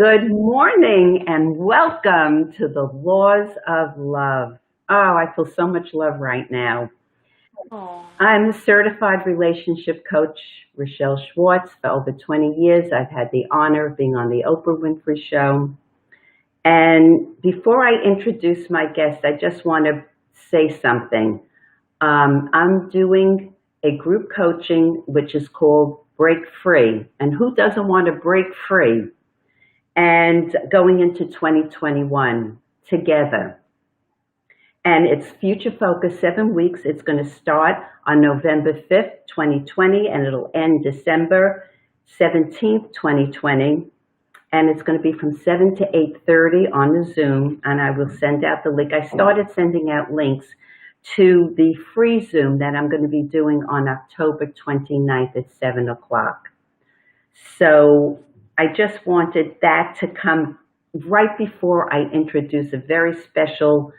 Good morning and welcome to the Laws of Love. Oh, I feel so much love right now. Oh, I'm a certified relationship coach, Rochelle Schwartz. For over 20 years, I've had the honor of being on the Oprah Winfrey Show. And before I introduce my guest, I just want to say something. I'm doing a group coaching, which is called Break Free. And who doesn't want to break free? And going into 2021 together. And it's future focus 7 weeks. It's going to start on November 5th, 2020, and it'll end December 17th, 2020. And it's going to be from 7 to 8:30 on the Zoom. And I will send out the link. I started sending out links to the free Zoom that I'm going to be doing on October 29th at 7 o'clock. So I just wanted that to come right before I introduce a very special,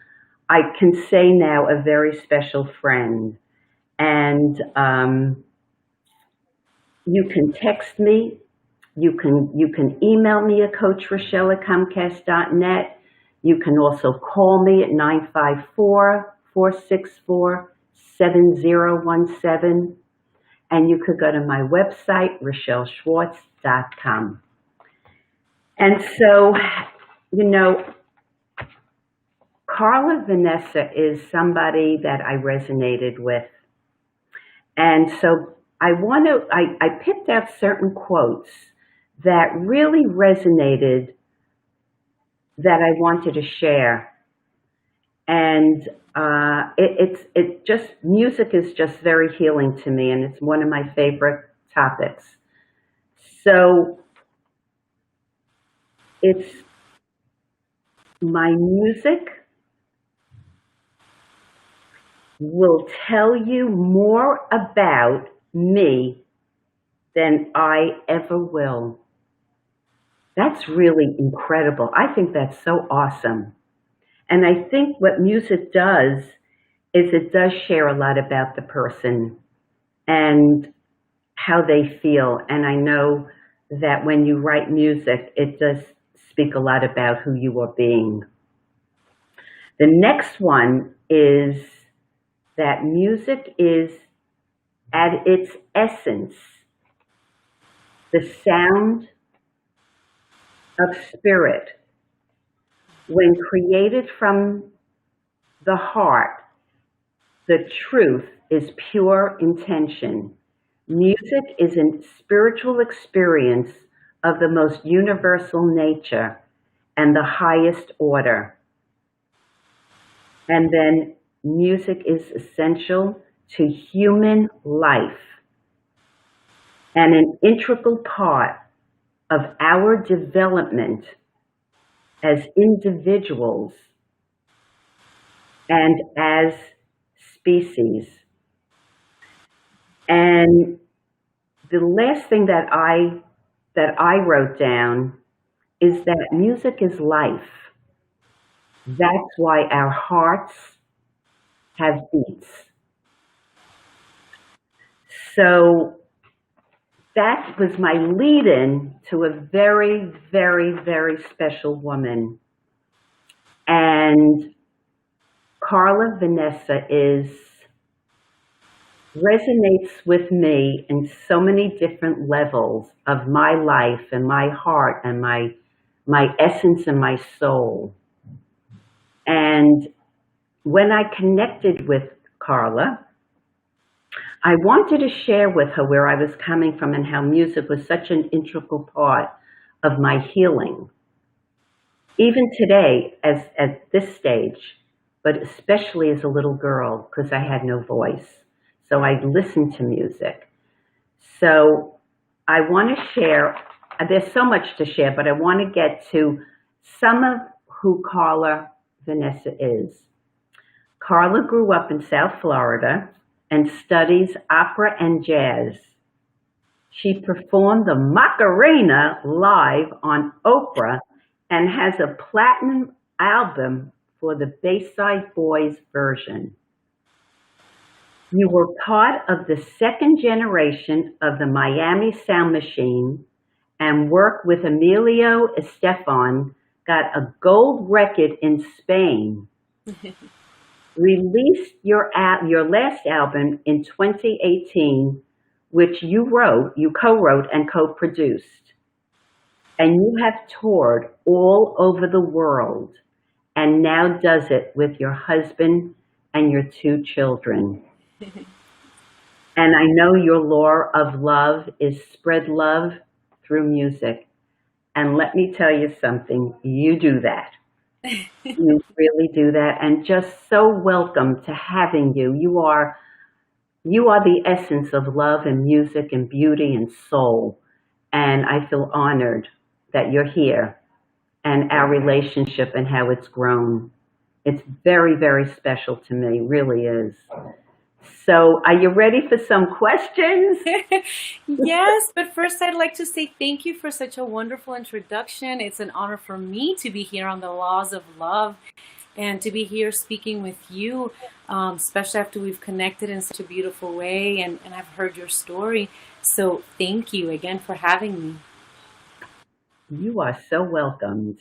I can say now, a very special friend. And you can text me, you can email me at coachrochelle@comcast.net. You can also call me at 954-464-7017. And you could go to my website, RochelleSchwartz.com. And so, you know, Carla Vanessa is somebody that I resonated with. And so I picked out certain quotes that really resonated that I wanted to share. And music is just very healing to me, and it's one of my favorite topics. So it's my music will tell you more about me than I ever will. That's really incredible. I think that's so awesome. And I think what music does is it does share a lot about the person and how they feel. And I know that when you write music, it does speak a lot about who you are being. The next one is that music is, at its essence, the sound of spirit. When created from the heart, the truth is pure intention. Music is a spiritual experience of the most universal nature and the highest order. And then music is essential to human life and an integral part of our development as individuals and as species. And the last thing that I wrote down is that music is life. That's why our hearts have beats. So that was my lead in to a very, very, very special woman. And Carla Vanessa resonates with me in so many different levels of my life and my heart and my essence and my soul. And when I connected with Carla, I wanted to share with her where I was coming from and how music was such an integral part of my healing. Even today, as at this stage, but especially as a little girl, because I had no voice. So I listened to music. So I want to share, there's so much to share, but I want to get to some of who Carla Vanessa is. Carla grew up in South Florida and studies opera and jazz. She performed the Macarena live on Oprah and has a platinum album for the Bayside Boys version. You were part of the second generation of the Miami Sound Machine and work with Emilio Estefan, got a gold record in Spain. Released your last album in 2018, which you co-wrote and co-produced, and you have toured all over the world, and now does it with your husband and your two children. And I know your law of love is spread love through music. And let me tell you something, you do that. You really do that, and just so welcome to having you. You are the essence of love and music and beauty and soul. And I feel honored that you're here and our relationship and how it's grown. It's very, very special to me, really is. So, are you ready for some questions? Yes, but first I'd like to say thank you for such a wonderful introduction. It's an honor for me to be here on the Laws of Love and to be here speaking with you, especially after we've connected in such a beautiful way and I've heard your story. So thank you again for having me. You are so welcomed,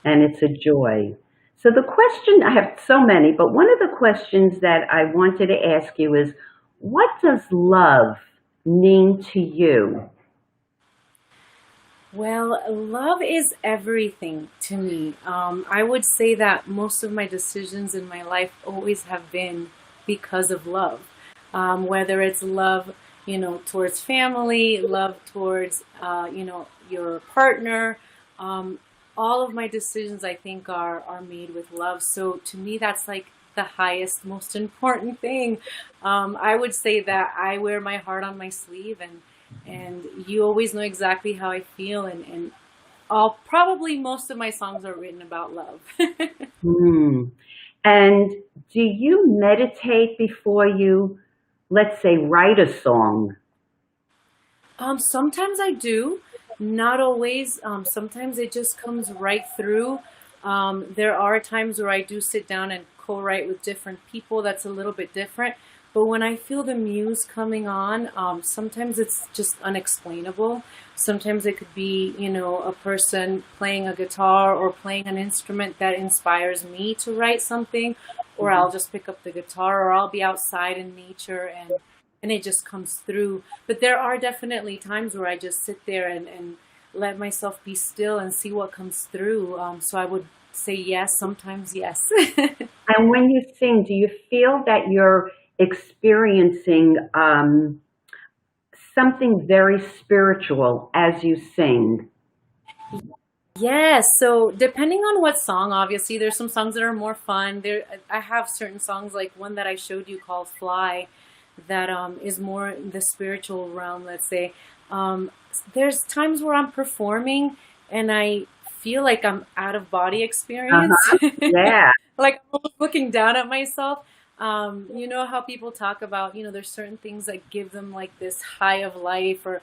and it's a joy. So, the question I have so many, but one of the questions that I wanted to ask you is what does love mean to you? Well, love is everything to me. I would say that most of my decisions in my life always have been because of love. Whether it's love, towards family, love towards, your partner. All of my decisions, I think, are made with love. So to me, that's like the highest, most important thing. I would say that I wear my heart on my sleeve, and you always know exactly how I feel, and all probably most of my songs are written about love. Hmm. And do you meditate before you, let's say, write a song? Sometimes I do, not always. Sometimes it just comes right through. There are times where I do sit down and co-write with different people. That's a little bit different. But when I feel the muse coming on, sometimes it's just unexplainable. Sometimes it could be, a person playing a guitar or playing an instrument that inspires me to write something, or I'll just pick up the guitar, or I'll be outside in nature and it just comes through. But there are definitely times where I just sit there and let myself be still and see what comes through. So I would say yes, sometimes yes. And when you sing, do you feel that you're experiencing something very spiritual as you sing? Yes, so depending on what song, obviously, there's some songs that are more fun. I have certain songs like one that I showed you called "Fly," that is more in the spiritual realm. Let's say there's times where I'm performing and I feel like I'm out of body experience, Uh-huh. Yeah. like I'm almost looking down at myself. You know how people talk about, there's certain things that give them like this high of life, or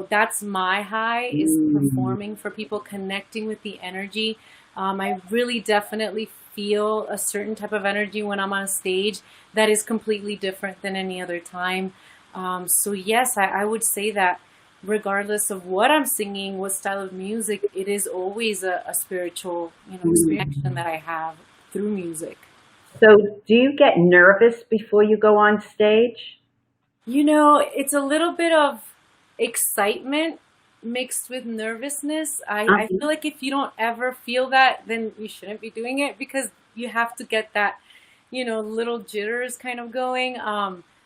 that's my high, is Mm, performing for people, connecting with the energy. I really definitely feel a certain type of energy when I'm on stage that is completely different than any other time. So yes, I would say that regardless of what I'm singing, what style of music, it is always a spiritual, experience mm. that I have through music. So, do you get nervous before you go on stage? It's a little bit of excitement mixed with nervousness. I Uh-huh. feel like if you don't ever feel that, then you shouldn't be doing it, because you have to get that, little jitters kind of going.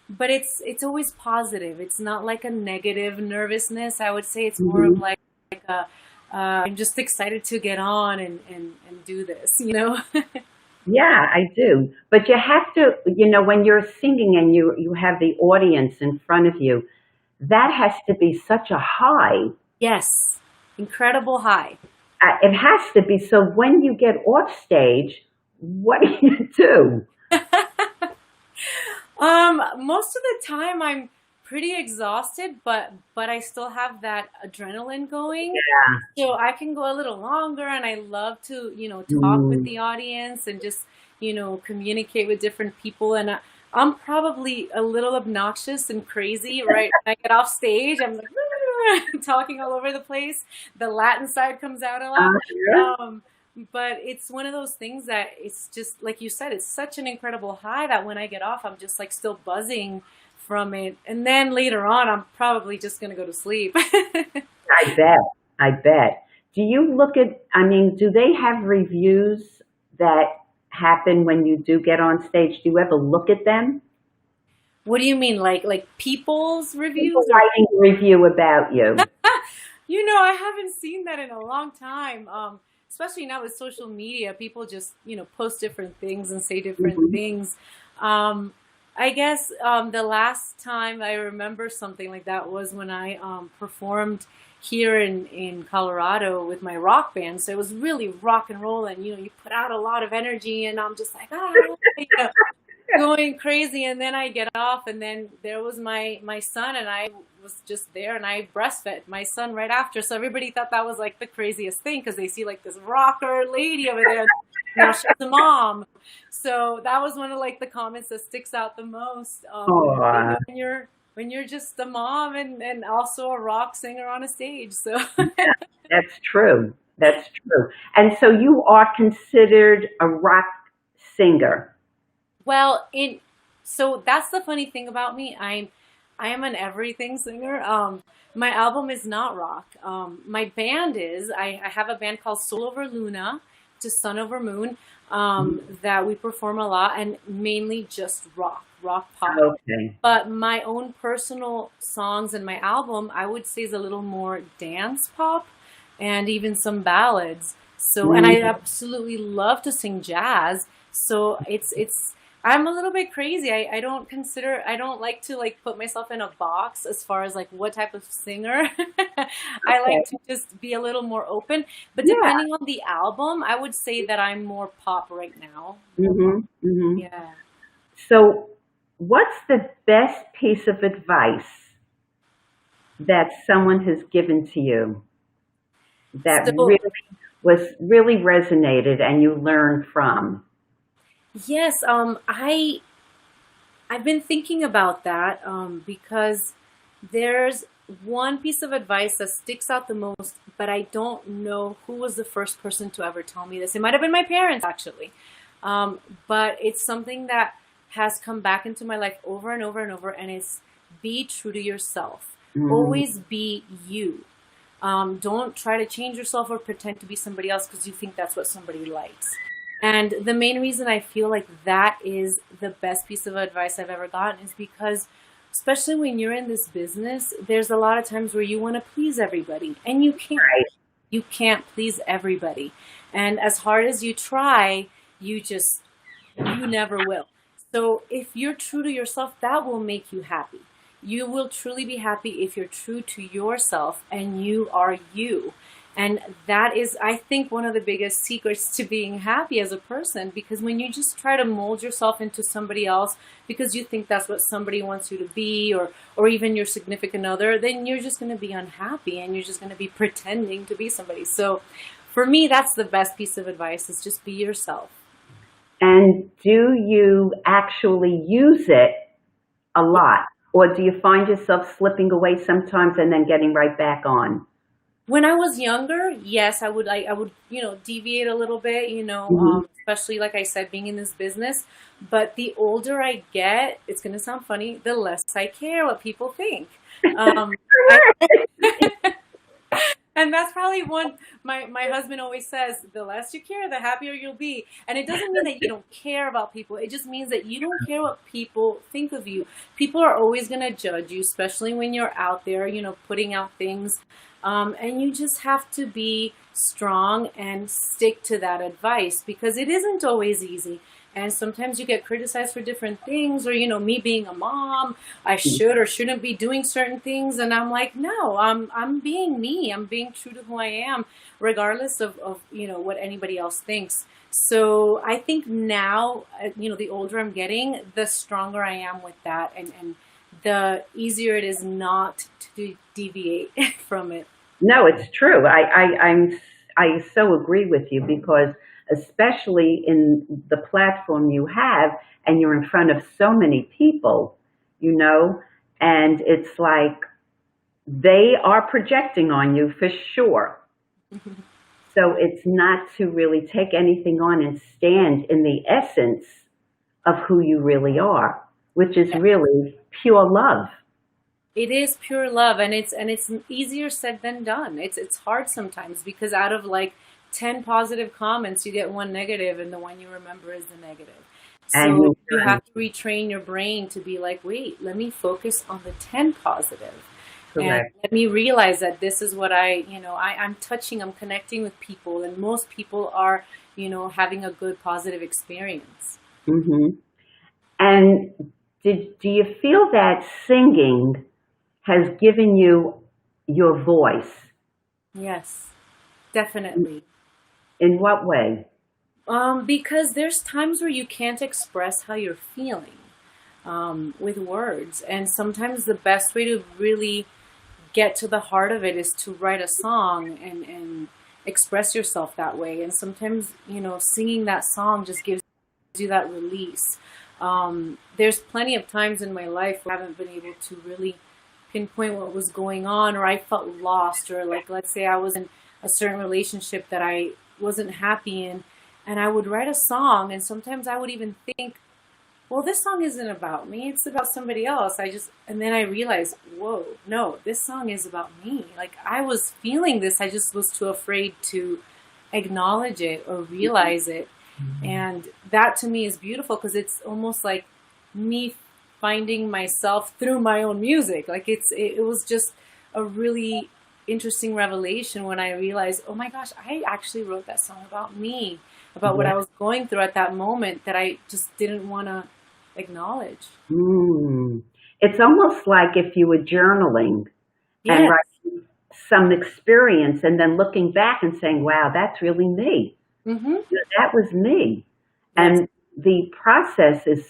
But it's always positive. It's not like a negative nervousness. I would say it's more of Mhm. like a, I'm just excited to get on and do this. Yeah, I do. But you have to, when you're singing and you have the audience in front of you, that has to be such a high. Yes, incredible high. It has to be. So when you get off stage, what do you do? Most of the time I'm pretty exhausted, but I still have that adrenaline going. So I can go a little longer, and I love to, talk with Mm. the audience and just, communicate with different people. And I'm probably a little obnoxious and crazy right when I get off stage. I'm like, talking all over the place. The Latin side comes out a lot. Uh-huh. Um, but it's one of those things that it's just like you said, it's such an incredible high that when I get off, I'm just like still buzzing from it. And then later on, I'm probably just gonna go to sleep. I bet. I bet. Do you look at, I mean, do they have reviews that happen when you do get on stage? Do you ever look at them? What do you mean, like people's reviews People or? writing a review about you. I haven't seen that in a long time. Especially now with social media, people just, post different things and say different Hmm. things. Um, I guess the last time I remember something like that was when I performed here in Colorado with my rock band. So it was really rock and roll, and you put out a lot of energy, and I'm just like, going crazy. And then I get off, and then there was my son, and I was just there, and I breastfed my son right after. So everybody thought that was like the craziest thing because they see like this rocker lady over there. Now she's a mom. So that was one of like the comments that sticks out the most. Oh, When you're just a mom and also a rock singer on a stage. So that's true. That's true. And so you are considered a rock singer. well, in so that's the funny thing about me. I am an everything singer. My album is not rock. My band is. I have a band called Soul Over Luna, just Sun Over Moon, that we perform a lot and mainly just rock pop. Okay. But my own personal songs and my album, I would say, is a little more dance pop and even some ballads. So, and I Mhm. absolutely love to sing jazz. So I'm a little bit crazy. I don't like to like put myself in a box as far as like what type of singer. I like Okay. to just be a little more open. But Yeah. depending on the album, I would say that I'm more pop right now. More pop. Hmm. Hmm. Yeah. So, what's the best piece of advice that someone has given to you that So really resonated and you learned from? yes, I've been thinking about that because there's one piece of advice that sticks out the most, but I don't know who was the first person to ever tell me this. It might have been my parents, actually. But it's something that has come back into my life over and over and over, and it's be true to yourself. Mm, Always be you. Don't try to change yourself or pretend to be somebody else because you think that's what somebody likes. And the main reason I feel like that is the best piece of advice I've ever gotten is because, especially when you're in this business, there's a lot of times where you want to please everybody, and you can't. right. You can't please everybody. And as hard as you try, you just, you never will. So if you're true to yourself, that will make you happy. You will truly be happy if you're true to yourself and you are you. And that is, I think, one of the biggest secrets to being happy as a person. Because when you just try to mold yourself into somebody else because you think that's what somebody wants you to be, or even your significant other, then you're just going to be unhappy and you're just going to be pretending to be somebody. So for me, that's the best piece of advice is just be yourself. And do you actually use it a lot? Or do you find yourself slipping away sometimes and then getting right back on? When I was younger, yes, I would, deviate a little bit, Hmm. especially like I said, being in this business. But the older I get, it's gonna sound funny, the less I care what people think. Um, I And that's probably one my husband always says, the less you care, the happier you'll be. And it doesn't mean that you don't care about people. It just means that you don't care what people think of you. People are always going to judge you, especially when you're out there, putting out things. And you just have to be strong and stick to that advice because it isn't always easy. And sometimes you get criticized for different things, or, me being a mom, I should or shouldn't be doing certain things. And I'm like, no, I'm being me. I'm being true to who I am, regardless of what anybody else thinks. So I think now, the older I'm getting, the stronger I am with that. And the easier it is not to deviate from it. No, it's true. I so agree with you because especially in the platform you have and you're in front of so many people, you know, and it's like they are projecting on you for sure. So it's not to really take anything on and stand in the essence of who you really are, which is really pure love. It is pure love, and it's easier said than done. It's hard sometimes because out of like 10 positive comments, you get one negative, and the one you remember is the negative. And So you you can, have to retrain your brain to be like, wait, let me focus on the 10 positive. And correct. let me realize that this is what I'm touching, I'm connecting with people, and most people are, having a good positive experience. Hmm. And do you feel that singing has given you your voice? Yes, definitely. In what way? Because there's times where you can't express how you're feeling with words. And sometimes the best way to really get to the heart of it is to write a song and express yourself that way. And sometimes, singing that song just gives you that release. There's plenty of times in my life where I haven't been able to really pinpoint what was going on, or I felt lost, or like, let's say I was in a certain relationship that I wasn't happy in, and I would write a song, and sometimes I would even think, well, this song isn't about me, it's about somebody else. And then I realized, whoa, no, this song is about me. Like, I was feeling this, I just was too afraid to acknowledge it or realize it. And that to me is beautiful because it's almost like me finding myself through my own music. Like it was just a really interesting revelation when I realized, oh my gosh, I actually wrote that song about me, about what Yeah. I was going through at that moment that I just didn't want to acknowledge. Mm. It's almost like if you were journaling and Yes. writing some experience and then looking back and saying, wow, that's really me. Mm-hmm. You know, that was me. Yes. And the process is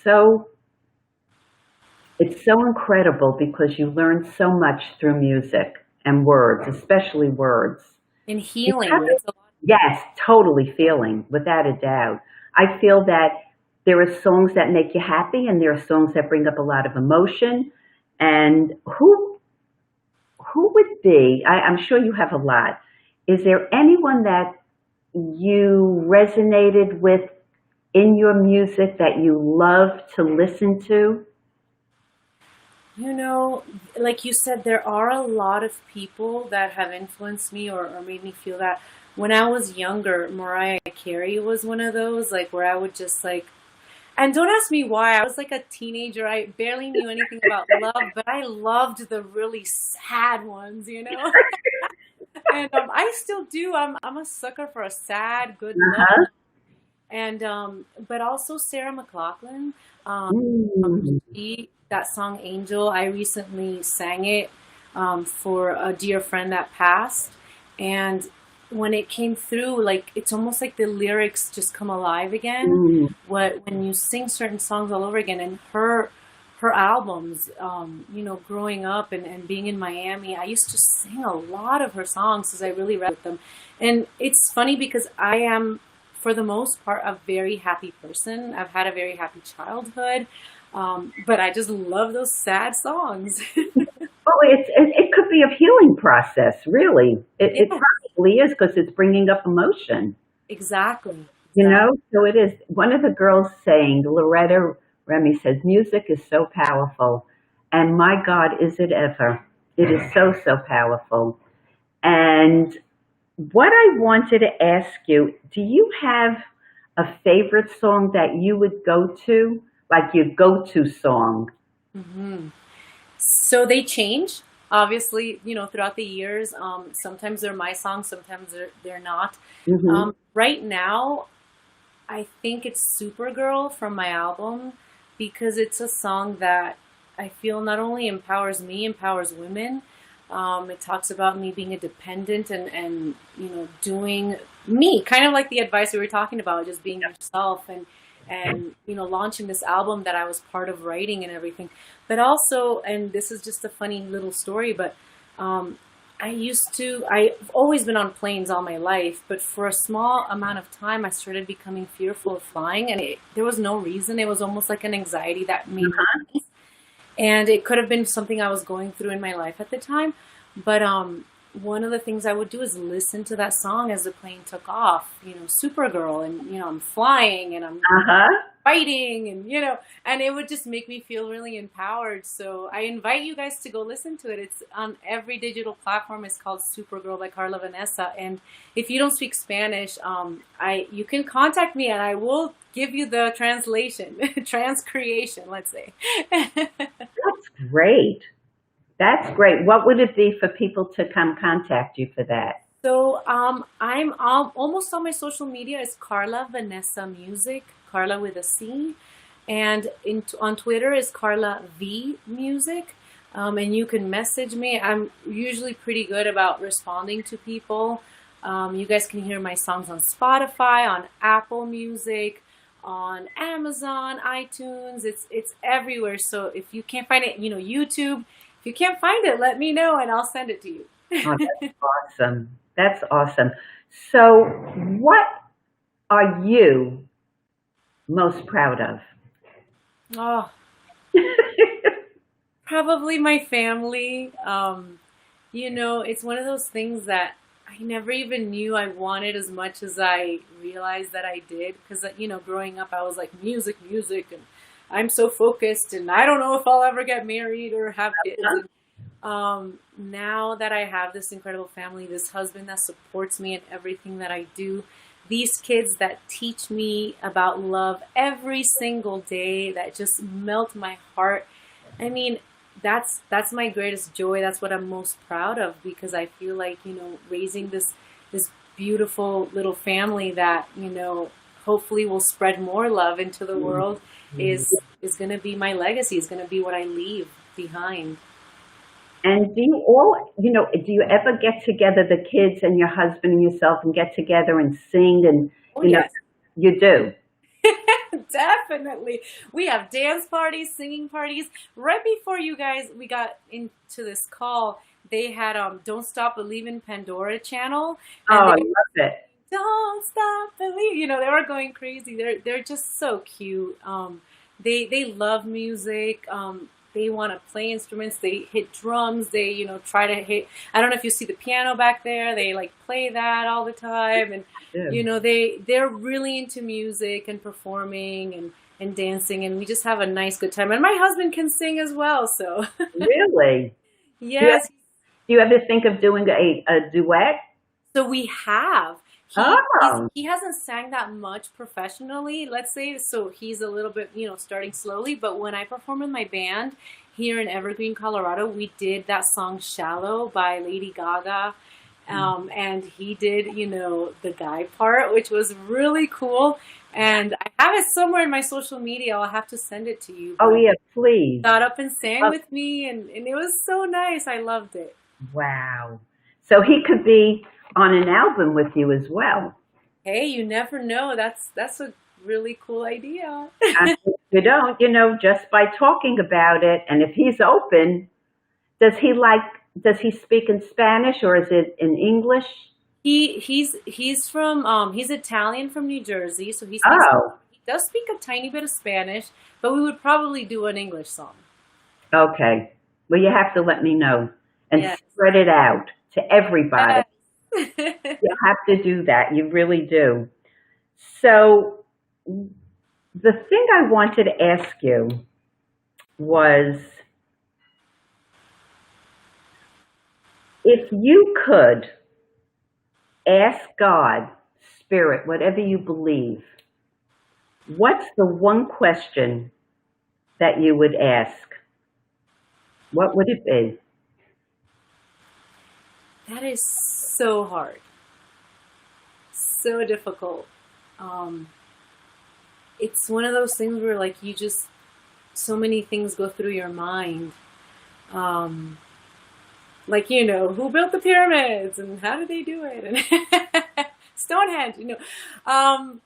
it's so incredible because you learn so much through music and words, especially words. And Do you have healing. it? That's a lot. Yes, totally feeling, without a doubt. I feel that there are songs that make you happy and there are songs that bring up a lot of emotion. And who would be, I'm sure you have a lot. Is there anyone that you resonated with in your music that you love to listen to? You know, like you said, there are a lot of people that have influenced me or made me feel that. When I was younger, Mariah Carey was one of those, like where I would just like, and don't ask me why. I was like a teenager. I barely knew anything about love, but I loved the really sad ones. And I still do. I'm a sucker for a sad, good love. Uh-huh. And but also Sarah McLachlan. Mm. That song Angel, I recently sang it for a dear friend that passed. And when it came through, like it's almost like the lyrics just come alive again. Mm. When you sing certain songs all over again, and her albums, growing up and being in Miami, I used to sing a lot of her songs because I really read with them. And it's funny because I am, for the most part, a very happy person. I've had a very happy childhood. But I just love those sad songs. Well, it could be a healing process, really. It Yeah, probably is because it's bringing up emotion. exactly. You Exactly. know, so it is. One of the girls saying, Loretta Remy says, music is so powerful. And my God, is it ever? It is so, so powerful. And what I wanted to ask you, do you have a favorite song that you would go to? Like your go to song? Hmm. So they change, obviously, throughout the years. Sometimes they're my songs, sometimes they're not. Hmm. Right now, I think it's Supergirl from my album because it's a song that I feel not only empowers me, empowers women. It talks about me being independent and doing me, kind of like the advice we were talking about, just being yourself and launching this album that I was part of writing and everything. But also, and this is just a funny little story, but um, I've always been on planes all my life, but for a small amount of time, I started becoming fearful of flying, and there was no reason. It was almost like an anxiety that made me, and it could have been something I was going through in my life at the time. But one of the things I would do is listen to that song as the plane took off. Supergirl, and I'm flying and I'm Uh-huh. fighting, and and it would just make me feel really empowered. So I invite you guys to go listen to it. It's on every digital platform. It's called Supergirl by Carla Vanessa. And if you don't speak Spanish, I you can contact me and I will give you the translation, transcreation, let's say. That's great. That's great. What would it be for people to come contact you for that? So I'm almost on my social media is Carla Vanessa Music, Carla with a C, and on Twitter is Carla V Music. And you can message me. I'm usually pretty good about responding to people. You guys can hear my songs on Spotify, on Apple Music, on Amazon, iTunes. It's everywhere. So if you can't find it, YouTube. If you can't find it, let me know and I'll send it to you. Oh, that's awesome. That's awesome. So, what are you most proud of? Oh, probably my family. It's one of those things that I never even knew I wanted as much as I realized that I did. Because, growing up, I was like, music, music, and I'm so focused, and I don't know if I'll ever get married or have kids. And, now that I have this incredible family, this husband that supports me in everything that I do, these kids that teach me about love every single day, that just melt my heart. I mean, that's my greatest joy. That's what I'm most proud of, because I feel like, raising this beautiful little family that, hopefully will spread more love into the world is going to be my legacy, is going to be what I leave behind. And do you ever get together, the kids and your husband and yourself, and get together and sing and, Oh, you know, yes. you do? Definitely. We have dance parties, singing parties. Right before we got into this call, they had Don't Stop Believin' Pandora channel, Oh, and I they love it. don't stop believe. They were going crazy. They're just so cute. They love music. They want to play instruments. They hit drums. They try to hit. I don't know if you see the piano back there. They like play that all the time, and I do. they're really into music and performing and dancing, and we just have a nice good time. And my husband can sing as well, so Really? Do you, yes. do you ever think of doing a duet? So we have. Oh, He hasn't sang that much professionally, let's say, so he's a little bit, starting slowly. But when I perform in my band here in Evergreen, Colorado, we did that song "Shallow" by Lady Gaga, and he did, the guy part, which was really cool. And I have it somewhere in my social media. I'll have to send it to you. oh But yeah, please. got up and sang Oh, with me, and it was so nice. I loved it. wow. So he could be on an album with you as well. Hey, you never know. That's a really cool idea. And if you don't, just by talking about it, and if he's open, does he speak in Spanish or is it in English? He's Italian from New Jersey, so Oh, he does speak a tiny bit of Spanish, but we would probably do an English song. okay. Well, you have to let me know and Yes. spread it out to everybody. Yes. You have to do that. You really do. So, the thing I wanted to ask you was if you could ask God, Spirit, whatever you believe, what's the one question that you would ask? What would it be? That is so hard, so difficult. Um, it's one of those things where like you just so many things go through your mind. Um, like who built the pyramids and how did they do it and Stonehenge. Um,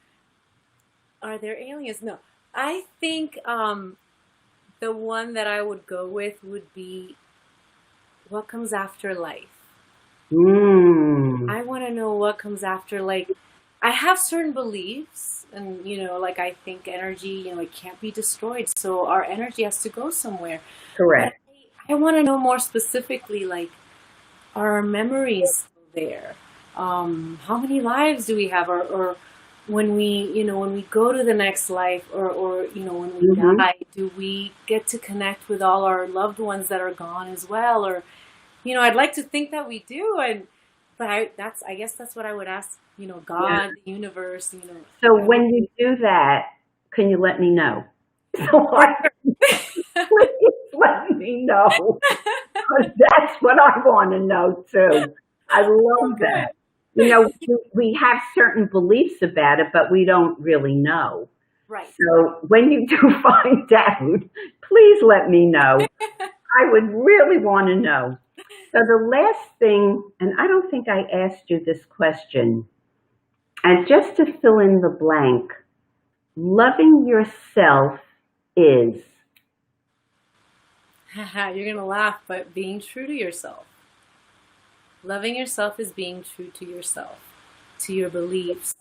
are there aliens? No, I think the one that I would go with would be what comes after life. Hmm. I want to know what comes after. Like, I have certain beliefs, and like I think energy, it can't be destroyed, so our energy has to go somewhere. But Correct. I want to know more specifically, like, are our memories still there? How many lives do we have? Or when when we go to the next life, or when we Hmm. die, do we get to connect with all our loved ones that are gone as well? Or, I'd like to think that we do, but I guess that's what I would ask, Yeah. God, the universe, So whoever. when you do that, can you let me know? So For I please let me know, because that's what I want to know too. I love sure. that. You know, we have certain beliefs about it, but we don't really know. Right. So when you do find out, please let me know. I would really want to know. So the last thing, and I don't think I asked you this question, and just to fill in the blank, loving yourself is. You're gonna laugh, but being true to yourself. Loving yourself is being true to yourself, to your beliefs,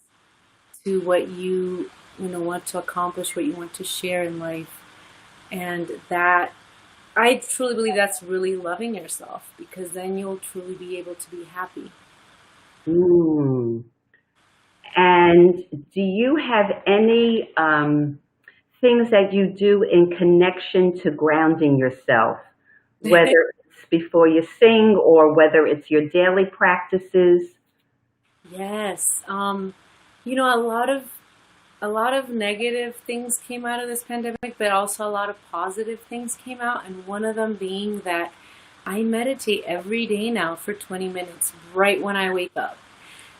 to what you want to accomplish, what you want to share in life. And that I truly believe that's really loving yourself, because then you'll truly be able to be happy. Mm. And do you have any things that you do in connection to grounding yourself, whether it's before you sing or whether it's your daily practices? Yes. A lot of negative things came out of this pandemic, but also a lot of positive things came out, and one of them being that I meditate every day now for 20 minutes right when I wake up.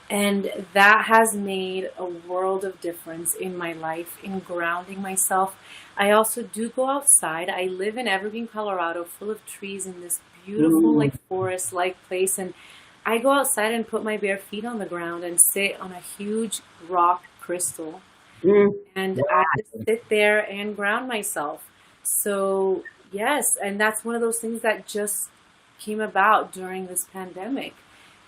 And that has made a world of difference in my life, in grounding myself. I also do go outside. I live in Evergreen, Colorado, full of trees in this beautiful, Mm, like forest-like place. And I go outside and put my bare feet on the ground and sit on a huge rock crystal. mm, And I wow. just sit there and ground myself. So, yes, and that's one of those things that just came about during this pandemic.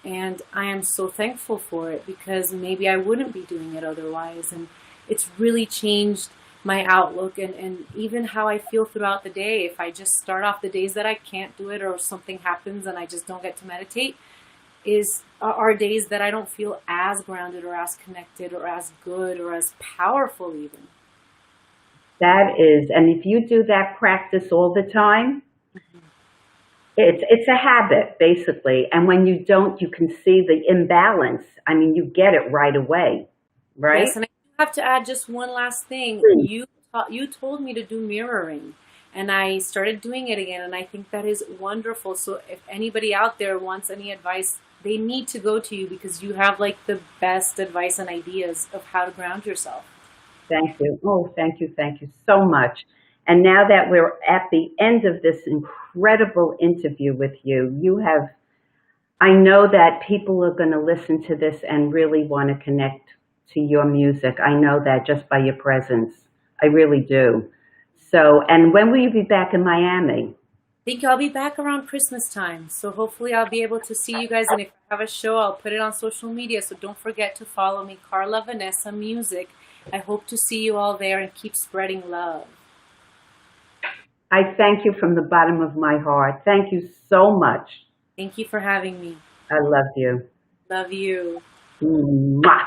And I am so thankful for it, because maybe I wouldn't be doing it otherwise. And it's really changed my outlook, and even how I feel throughout the day. If I just start off the days that I can't do it, or something happens and I just don't get to meditate, are days that I don't feel as grounded or as connected or as good or as powerful even. That is, and if you do that practice all the time, it's a habit basically. And when you don't, you can see the imbalance. I mean, you get it right away, right? Yes, and I have to add just one last thing. Mm. You told me to do mirroring, and I started doing it again, and I think that is wonderful. So if anybody out there wants any advice, they need to go to you, because you have like the best advice and ideas of how to ground yourself. Thank you. Oh, thank you so much. And now that we're at the end of this incredible interview with you, I know that people are going to listen to this and really want to connect to your music. I know that just by your presence. I really do. So, and when will you be back in Miami? Think I'll be back around Christmas time. So hopefully I'll be able to see you guys. And if I have a show, I'll put it on social media. So don't forget to follow me, Carla Vanessa Music. I hope to see you all there, and keep spreading love. I thank you from the bottom of my heart. Thank you so much. Thank you for having me. I love you. Love you. Mwah.